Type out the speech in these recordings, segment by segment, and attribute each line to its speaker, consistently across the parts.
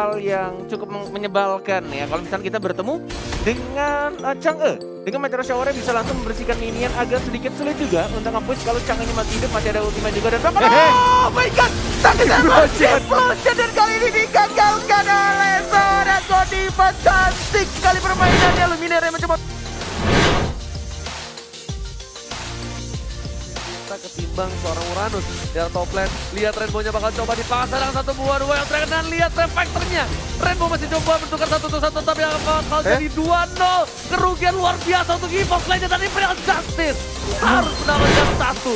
Speaker 1: hal yang cukup menyebalkan ya. Kalau misalnya kita bertemu dengan Chang'e, dengan Meteor Shower bisa langsung membersihkan minion, agak sedikit sulit juga untuk nge-push kalau Chang'e masih hidup, masih ada ultimate juga dan oh my god, sakit explosion dan kali ini digagalkan oleh seorang Godiva. Cantik sekali permainannya, Luminaire yang mencoba
Speaker 2: ketimbang seorang Uranus di arah top lane. Lihat Rainbow-nya bakal coba dipaksa dengan satu buah yang Dragon, dan lihat refactornya. Rainbow masih coba menukar 1-1 tapi bakal jadi 2-0. Kerugian luar biasa untuk EVOX Legends dan Imperial Justice. Harus mendapatkan satu.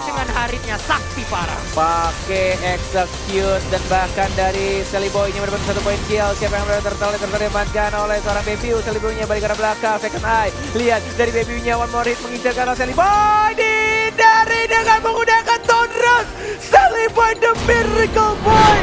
Speaker 3: Dengan haritnya sakti parah.
Speaker 1: Pakai execute dan bahkan dari Seliboy ini mendapatkan 1 poin kill. Siapa yang terdiamankan oleh seorang Baby. Seliboy-nya balik ke arah belakang. Second eye. Lihat dari Baby-nya one more hit mengincar ke arah Seliboy. Dihindari dengan menggunakan Thunderous. Seliboy the Miracle Boy.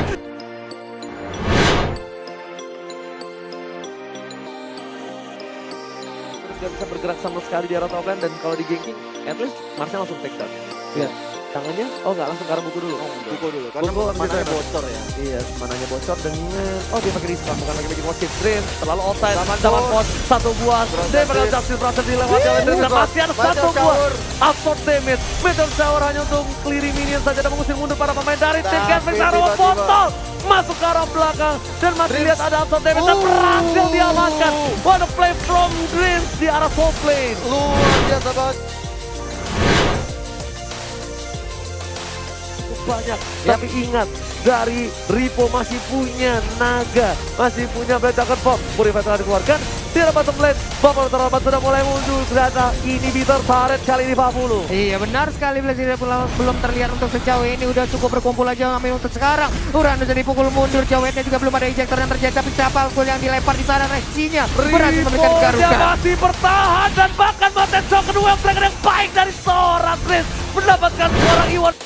Speaker 2: Gak bisa bergerak sama sekali di arah top lane, dan kalau di ganking at least Marcel langsung take down. Lihat tangannya, oh nggak langsung ke arah buku dulu.
Speaker 4: Buku dulu, karena mananya bocor ya.
Speaker 2: Iya, mananya bocor dengan dia pakai diskon, bukan lagi bikin Magic Dream. Terlalu outside, zaman pos, satu buah. Dia bakal Justice berhasil dilewati oleh Dream, dan masih ada satu buah. Absorb damage, Meteor Shower hanya untuk clearing minion saja dan mengusir mundur para pemain dari tim Canvas. Arrow botol masuk ke arah belakang dan masih lihat ada absorb damage dan berhasil diamankan. What a play from Dreams di arah top lane.
Speaker 4: Luar biasa banget.
Speaker 2: Banyak, tapi ingat dari Ripo masih punya naga, masih punya Blade Dragon Pop. Purify telah dikeluarkan, di arah bottom lane Bubble terlambat sudah mulai muncul. Ternyata inhibitor turret kali ini 40.
Speaker 3: Iya benar sekali, belum terlihat untuk sejauh ini. Udah cukup berkumpul aja ngambil untuk sekarang. Uranus jadi pukul mundur, Jawetnya juga belum ada ejector yang terjadi. Tapi siapa yang dilempar di sana, Rexinya berhasil memberikan garuda.
Speaker 2: Masih bertahan dan bahkan Mountain Shock kedua yang baik dari seorang Chris mendapatkan seorang Iwan.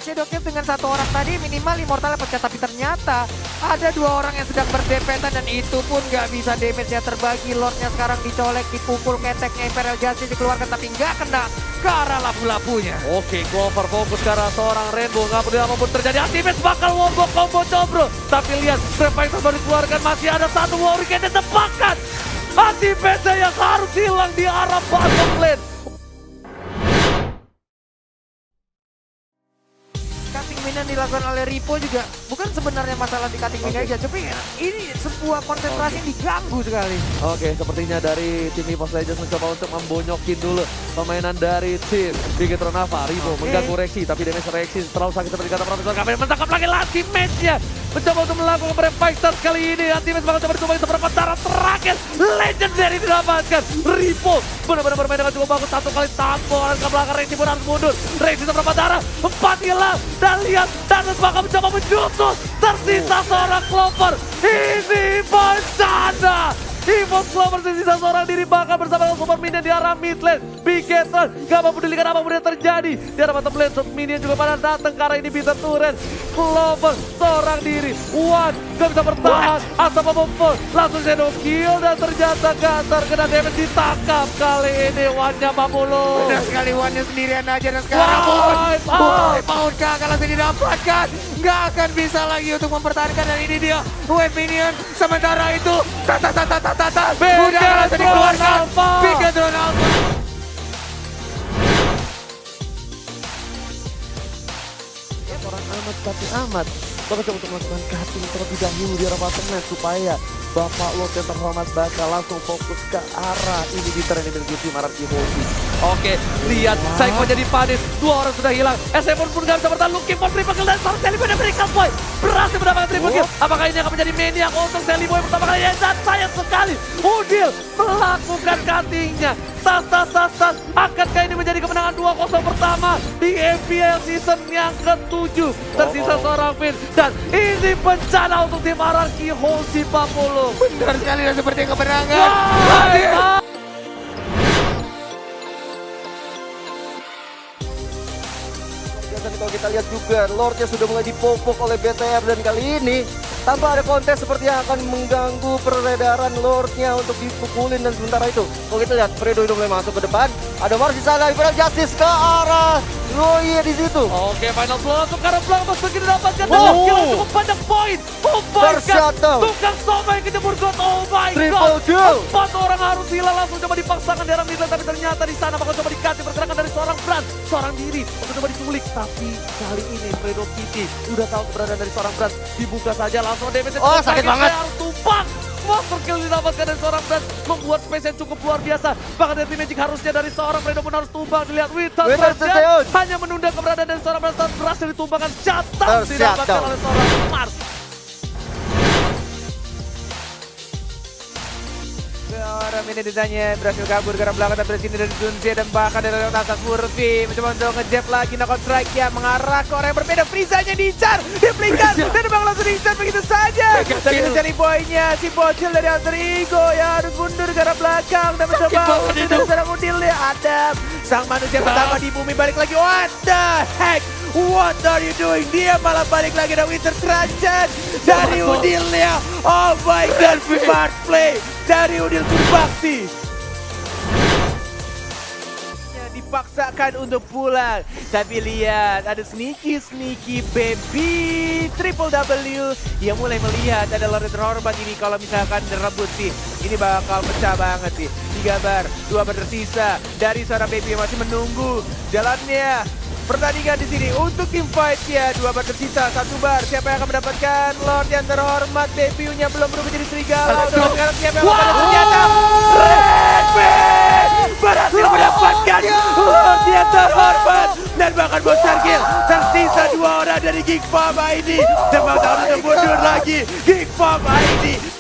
Speaker 3: Shadowcap dengan satu orang tadi minimal Immortal pecah, tapi ternyata ada 2 orang yang sedang berdepetan dan itu pun nggak bisa damage-nya terbagi. Lordnya sekarang dicolek, dipukul keteknya Imperial Justice dikeluarkan tapi nggak kena ke arah labu-labunya.
Speaker 2: Oke, Clover fokus ke arah seorang Rainbow, nggak peduli apapun terjadi. Ultimate bakal wombo combo cobro, tapi lihat Revival baru dikeluarkan, masih ada satu Hurricane dan tebakan ultimate yang harus hilang di arah bottom lane.
Speaker 3: Cutting min yang dilakukan oleh Ripo juga bukan sebenarnya masalah di cutting min aja, tapi ini sebuah konsentrasi yang diganggu sekali.
Speaker 2: Oke, sepertinya dari tim EVOX Legends mencoba untuk membonyokin dulu permainan dari tim Bigetron Nava. Ripo mengganggu Rexy, tapi damage Rexy terlalu sakit seperti kata Profesor Kamen. Menangkap lagi ultimate-nya, mencoba untuk melakukan Revive kali ini. Ultimate bakal coba dikembali seberapa darah terakhir Legendary didapatkan. Ripo benar-benar bermain dengan cukup bagus, satu kali tampol ke belakang. Rexy pun harus mundur. Rexy seberapa darah, 4 hilang. Dan lihat, Thanos bakal mencoba menjutus. Tersisa seorang Clover. Ini bencana. EVOX Clover tersisa seorang diri, bakal bersama dengan support minion di arah mid lane. Bigetron gak mempedulikan apapun yang terjadi. Di arah bottom lane, minion juga pada datang karena ini bisa turret. Clover seorang diri, Wan gak bisa bertahan atau memukul. Langsung shadow kill dan ternyata gak terkena damage, ditangkap kali ini Wan-nya 40.
Speaker 3: Benar sekali, Wan-nya sendirian aja dan sekarang Pound akan langsung didapatkan. Gak akan bisa lagi untuk mempertahankan, dan ini dia wave minion. Sementara itu udah langsung dikeluarkan Bigetron Alpha.
Speaker 2: Orang amat tapi amat bakal coba untuk melakukan cutting terlebih dahulu di arah bottom lane supaya Bapak Lord yang terhormat bakal langsung fokus ke arah inhibitor yang dimiliki tim Araki Hobi. Oke, lihat Saiko jadi panis, 2 orang sudah hilang. SM pun gak bisa bertahan, looking for triple kill dan seorang Seliboy dan Miracle Boy berhasil mendapatkan triple kill. Apakah ini akan menjadi maniak untuk Seliboy pertama kali? Dan sayang sekali Udil melakukan cuttingnya. Tas. Akankah ini menjadi kemenangan 2-0 pertama di MPL season yang ke-7? Tersisa seorang Finn dan ini bencana untuk tim Araki Hoshi 40.
Speaker 3: Benar sekali, dan seperti kemenangan.
Speaker 4: Dan kalau kita lihat juga Lordnya sudah mulai dipopok oleh BTR, dan kali ini tanpa ada kontes seperti yang akan mengganggu peredaran Lordnya untuk dipukulin. Dan sementara itu kalau kita lihat Fredo udah mulai masuk ke depan, Ada Mars di sana, Imperial Justice ke arah Roy di situ.
Speaker 2: Oke, final blow langsung ke arah belakang, Mas Bagi didapatkan.
Speaker 4: Wow.
Speaker 2: Dan kill cukup banyak poin. Oh my god.
Speaker 4: Tershutdown.
Speaker 2: Tukang Somai kejebur God. Oh my
Speaker 4: Triple
Speaker 2: god.
Speaker 4: kill.
Speaker 2: 4 orang harus hilang langsung coba dipaksakan daerah mid lane. Tapi ternyata di sana bakal coba dikasih pergerakan dari seorang Brand. Seorang diri untuk coba diculik. Tapi kali ini Fredo Kitty udah tahu keberadaan dari seorang Brand. Dibuka saja langsung damage.
Speaker 4: Oh, sakit banget.
Speaker 2: Harus tumpang. Monster kill didapatkan dari seorang Brand, membuat space yang cukup luar biasa. Bahkan dari Magic harusnya dari seorang Fredo pun harus tumbang. Dilihat Witan
Speaker 4: Tershutdown.
Speaker 2: hanya menunda keberadaan dari seorang Brand saat berhasil ditumbangkan. Shutdown didapatkan
Speaker 4: Tershutdown.
Speaker 2: oleh seorang Mars.
Speaker 1: Seorang ini ditanya berhasil kabur ke arah belakang, tapi sini dari Junzi dan bahkan dari atas Murphy mencoba untuk ngejab lagi knockout strike ya, mengarah ke orang yang berbeda. Frizanya diincar, dipelikan dan bang langsung diincar begitu saja. Tapi itu cari poinnya si bocil dari Alter Ego ya, harus mundur ke arah belakang dan mencoba untuk dari seorang Udilnya. Adam sang manusia pertama di bumi balik lagi. What the heck? What are you doing? Dia malah balik lagi dari Winter Kerajaan dari Udilnya. Oh my god, smart play dari Udil Surbakti. Dipaksakan untuk pulang, tapi lihat ada sneaky baby triple W yang mulai melihat ada Lord terhormat ini. Kalau misalkan direbut sih ini bakal pecah banget sih. 3 bar, 2 bar tersisa dari seorang baby yang masih menunggu jalannya pertandingan di sini untuk tim fight ya. 2 bar tersisa, 1 bar. Siapa yang akan mendapatkan Lord yang terhormat? Baby-nya belum berubah jadi serigala. Dan sekarang siapa yang akan senjata? Redman berhasil mendapatkan Lord yang terhormat dan bahkan Monster Kill. Tersisa 2 orang dari Geek Farm ID. Sebab harus mundur lagi Geek Farm ID.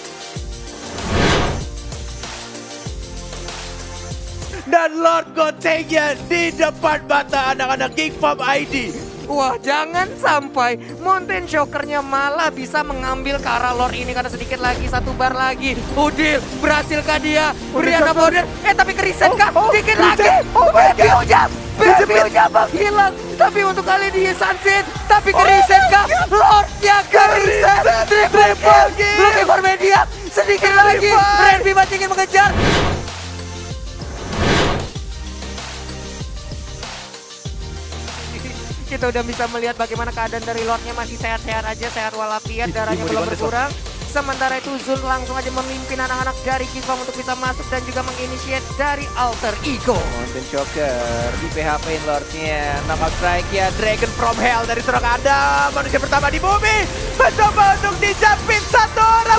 Speaker 1: Dan Lord Gotenga di depan mata anak-anak Geek Farm ID.
Speaker 3: Wah, jangan sampai Mountain Shocker-nya malah bisa mengambil ke arah Lord ini karena sedikit lagi, 1 bar lagi. Udil, berhasilkah dia? Brianna Border, tapi keriset kah? Dikit lagi. Baby-nya menghilang. Tapi untuk kali ini Sunset, tapi keriset kah? Lord-nya keriset. Triple kill. Looking for media, sedikit lagi. Renby masih ingin mengejar. Kita udah bisa melihat bagaimana keadaan dari Lordnya, masih sehat-sehat aja, sehat walafiat, darahnya belum berkurang. Sementara itu Zul langsung aja memimpin anak-anak dari Geek Farm untuk bisa masuk dan juga menginisiat dari Alter Ego.
Speaker 1: Mountain Shocker di PHP Lordnya, knockout strike ya, Dragon from Hell dari seorang Adam, manusia pertama di bumi, mencoba untuk dijapit 1 orang.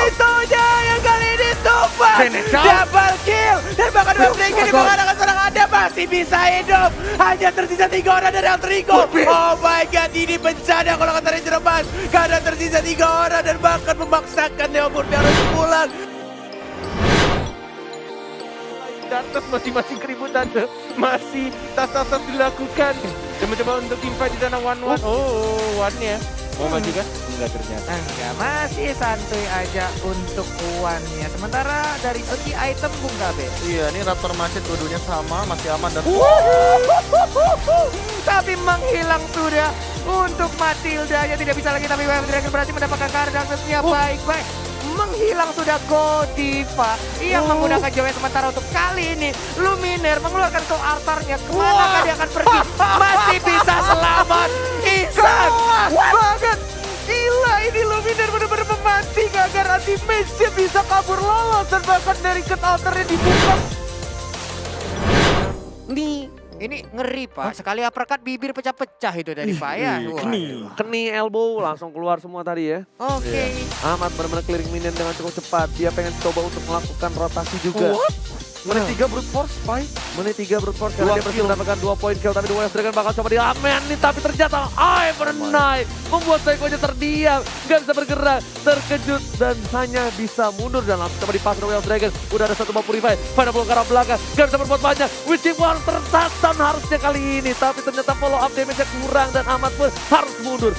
Speaker 1: Itunya yang kali ini tumbang, double kill dan bahkan Dragon di mengalahkan seorang Adam masih bisa hidup. Hanya tersisa 3 orang dari Alter Ego. Oh my god, ini bencana kalau kata Ranger Emas, karena tersisa 3 orang dan bahkan memaksakan Neo Murphy harus pulang. Atas masing-masing keributan masih tas-tasan dilakukan dan mencoba untuk invite di sana one. Oh, one-nya mau maju kan? Enggak ternyata.
Speaker 3: Enggak, masih santuy aja untuk uannya. Sementara dari segi item Bung Gabe.
Speaker 4: Iya, ini Raptor Macet dua-duanya sama, masih aman dan
Speaker 3: Tapi menghilang sudah untuk Matilda yang tidak bisa lagi, tapi Wave Dragon berhasil mendapatkan kardangnya baik-baik. Menghilang sudah Godiva yang menggunakan Joy, sementara untuk kali ini Luminaire mengeluarkan soul altarnya. Kemana dia akan pergi? Masih bisa selamat. Isan banget. Gila, ini Luminaire benar-benar memati agar anti-mage bisa kabur lolos dan bahkan dari cut altarnya dibuka. Ini ngeri Pak, sekali uppercut bibir pecah-pecah itu dari Pak ya.
Speaker 2: Keni elbow langsung keluar semua tadi ya.
Speaker 3: Oke.
Speaker 2: Ahmad benar-benar clearing minion dengan cukup cepat. Dia pengen coba untuk melakukan rotasi juga.
Speaker 4: menit 3 brute force, Pai.
Speaker 2: Menit 3 brute force karena dia berhasil mendapatkan 2 poin kill. Tapi Wave Dragon bakal coba diamen nih, tapi ternyata Ivernight membuat Saikonya terdiam, gak bisa bergerak, terkejut dan hanya bisa mundur dan langsung coba dipas oleh Wave Dragon. Udah ada 1 revive, pada bola ke arah belakang, gak bisa berbuat banyak. Wishing War tertatam harusnya kali ini, tapi ternyata follow up damage-nya kurang dan Ahmad pun harus mundur.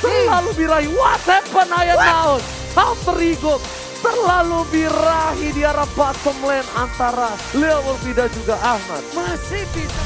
Speaker 2: Selalu birahi, what happened Iron Now? Alter Ego terlalu birahi di arah bottom lane antara Leo Murphy dan juga Ahmad.
Speaker 3: Masih bisa.